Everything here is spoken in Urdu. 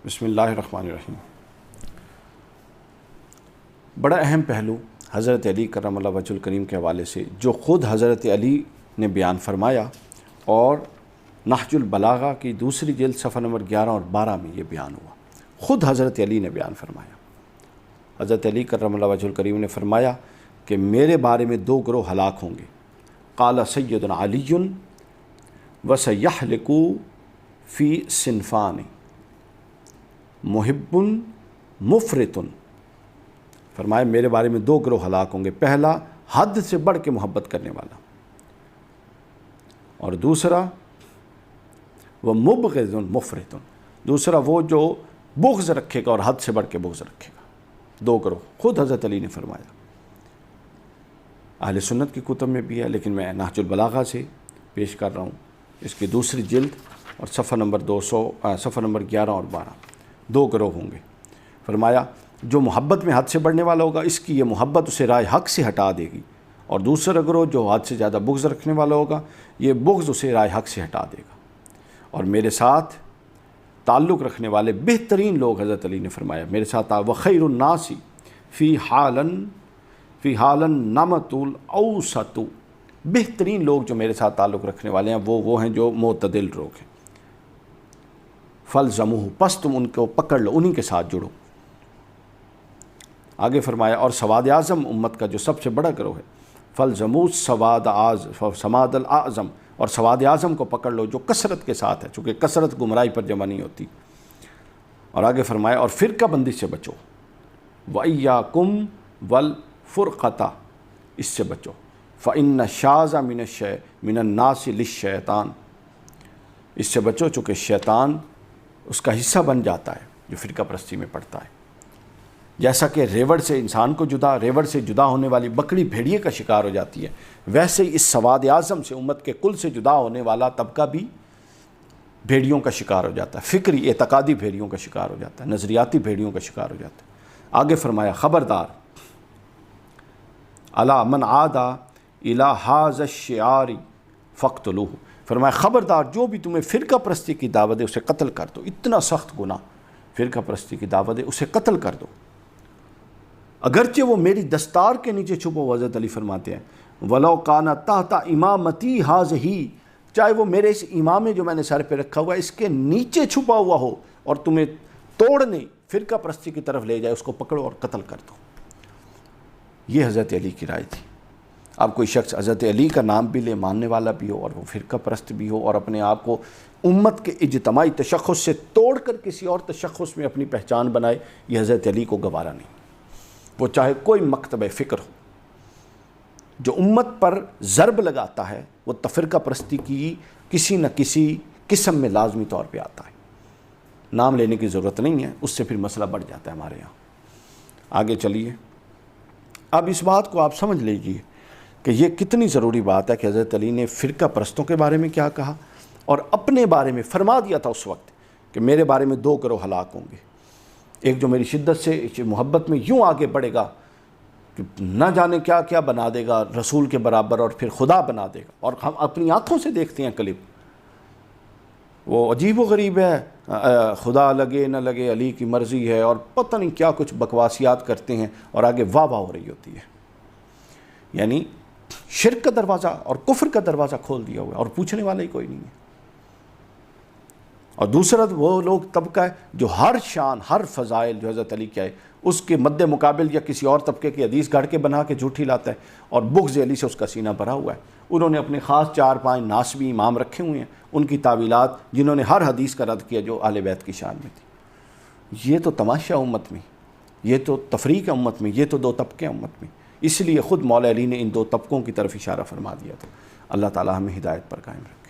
بسم اللہ الرحمن الرحیم۔ بڑا اہم پہلو حضرت علی کرم اللہ وجہ الکریم کے حوالے سے جو خود حضرت علی نے بیان فرمایا، اور نہج البلاغہ کی دوسری جلد صفحہ نمبر 11 اور 12 میں یہ بیان ہوا۔ خود حضرت علی نے بیان فرمایا، حضرت علی کرم اللہ وجہ الکریم نے فرمایا کہ میرے بارے میں دو گروہ ہلاک ہوں گے، قال سیدنا علی وسیحلق فی صنفان محب مفرط۔ فرمایا میرے بارے میں دو گروہ ہلاک ہوں گے، پہلا حد سے بڑھ کے محبت کرنے والا، اور دوسرا وہ مبغض مفرط، دوسرا وہ جو بغض رکھے گا اور حد سے بڑھ کے بغض رکھے گا۔ دو گروہ خود حضرت علی نے فرمایا، اہل سنت کی کتب میں بھی ہے، لیکن میں نہج البلاغہ سے پیش کر رہا ہوں، اس کی دوسری جلد اور صفحہ نمبر 11 اور 12۔ دو گروہ ہوں گے، فرمایا جو محبت میں حد سے بڑھنے والا ہوگا، اس کی یہ محبت اسے رائے حق سے ہٹا دے گی، اور دوسرا گروہ جو حد سے زیادہ بغض رکھنے والا ہوگا، یہ بغض اسے رائے حق سے ہٹا دے گا۔ اور میرے ساتھ تعلق رکھنے والے بہترین لوگ، حضرت علی نے فرمایا میرے ساتھ وخیر الناس فی حالا نمت الاوسط، بہترین لوگ جو میرے ساتھ تعلق رکھنے والے ہیں وہ ہیں جو معتدل لوگ ہیں۔ فالزموہ، پس تم ان کو پکڑ لو، انہی کے ساتھ جڑو۔ آگے فرمایا اور سواد اعظم امت کا جو سب سے بڑا گروہ ہے، فالزموہ سماد الاعظم، اور سواد اعظم کو پکڑ لو جو کثرت کے ساتھ ہے، چونکہ کثرت گمراہی پر جمع نہیں ہوتی۔ اور آگے فرمایا اور فرقہ بندی سے بچو، وَإِيَّاكُمْ وَالْفُرْقَةَ، اس سے بچو، فَإِنَّ الشَّاذَ مِنَ النَّاسِ لِلشَّيْطَانِ، اس سے بچو چونکہ شیطان اس کا حصہ بن جاتا ہے جو فرقہ پرستی میں پڑتا ہے۔ جیسا کہ ریوڑ سے انسان کو ریوڑ سے جدا ہونے والی بکری بھیڑیے کا شکار ہو جاتی ہے، ویسے ہی اس سواد اعظم سے امت کے کل سے جدا ہونے والا طبقہ بھی بھیڑیوں کا شکار ہو جاتا ہے، فکری اعتقادی بھیڑیوں کا شکار ہو جاتا ہے، نظریاتی بھیڑیوں کا شکار ہو جاتا ہے۔ آگے فرمایا خبردار الا من عاد الی ھذا الشعار فاقتلوہ، فرمایا خبردار جو بھی تمہیں فرقہ پرستی کی دعوت دے اسے قتل کر دو۔ اتنا سخت گناہ فرقہ پرستی کی دعوت دے، اسے قتل کر دو، اگرچہ وہ میری دستار کے نیچے چھپا ہوا۔ حضرت علی فرماتے ہیں وَلَوْ كَانَ تَحْتَ إِمَامَتِي هَذِهِ، چاہے وہ میرے اس امامے جو میں نے سر پہ رکھا ہوا ہے اس کے نیچے چھپا ہوا ہو اور تمہیں توڑنے فرقہ پرستی کی طرف لے جائے، اس کو پکڑو اور قتل کر دو۔ یہ حضرت علی کی رائے تھی۔ اب کوئی شخص حضرت علی کا نام بھی لے، ماننے والا بھی ہو اور وہ فرقہ پرست بھی ہو، اور اپنے آپ کو امت کے اجتماعی تشخص سے توڑ کر کسی اور تشخص میں اپنی پہچان بنائے، یہ حضرت علی کو گوارا نہیں۔ وہ چاہے کوئی مکتب فکر ہو، جو امت پر ضرب لگاتا ہے وہ تفرقہ پرستی کی کسی نہ کسی قسم میں لازمی طور پہ آتا ہے۔ نام لینے کی ضرورت نہیں ہے، اس سے پھر مسئلہ بڑھ جاتا ہے ہمارے یہاں۔ آگے چلیے، اب اس بات کو آپ سمجھ لیجئے کہ یہ کتنی ضروری بات ہے کہ حضرت علی نے فرقہ پرستوں کے بارے میں کیا کہا، اور اپنے بارے میں فرما دیا تھا اس وقت کہ میرے بارے میں دو گروہ ہلاک ہوں گے، ایک جو میری شدت سے محبت میں یوں آگے بڑھے گا کہ نہ جانے کیا کیا بنا دے گا رسول کے برابر، اور پھر خدا بنا دے گا، اور ہم اپنی آنکھوں سے دیکھتے ہیں کلپ، وہ عجیب و غریب ہے، خدا لگے نہ لگے علی کی مرضی ہے، اور پتہ نہیں کیا کچھ بکواسیات کرتے ہیں، اور آگے واہ واہ ہو رہی ہوتی ہے۔ یعنی شرک کا دروازہ اور کفر کا دروازہ کھول دیا ہوا ہے، اور پوچھنے والا ہی کوئی نہیں ہے۔ اور دوسرا وہ لوگ طبقہ ہے جو ہر شان ہر فضائل جو حضرت علی کیا ہے اس کے مد مقابل یا کسی اور طبقے کی حدیث گھڑ کے بنا کے جھوٹی لاتا ہے، اور بغض علی سے اس کا سینہ بھرا ہوا ہے۔ انہوں نے اپنے خاص 4-5 ناسبی امام رکھے ہوئے ہیں، ان کی تعویلات جنہوں نے ہر حدیث کا رد کیا جو اہل بیت کی شان میں تھی۔ یہ تو تماشا امت میں، یہ تو تفریق ہے امت میں، یہ تو دو طبقے ہیں امت میں۔ اس لیے خود مولا علی نے ان دو طبقوں کی طرف اشارہ فرما دیا تھا۔ اللہ تعالی ہمیں ہدایت پر قائم رکھے۔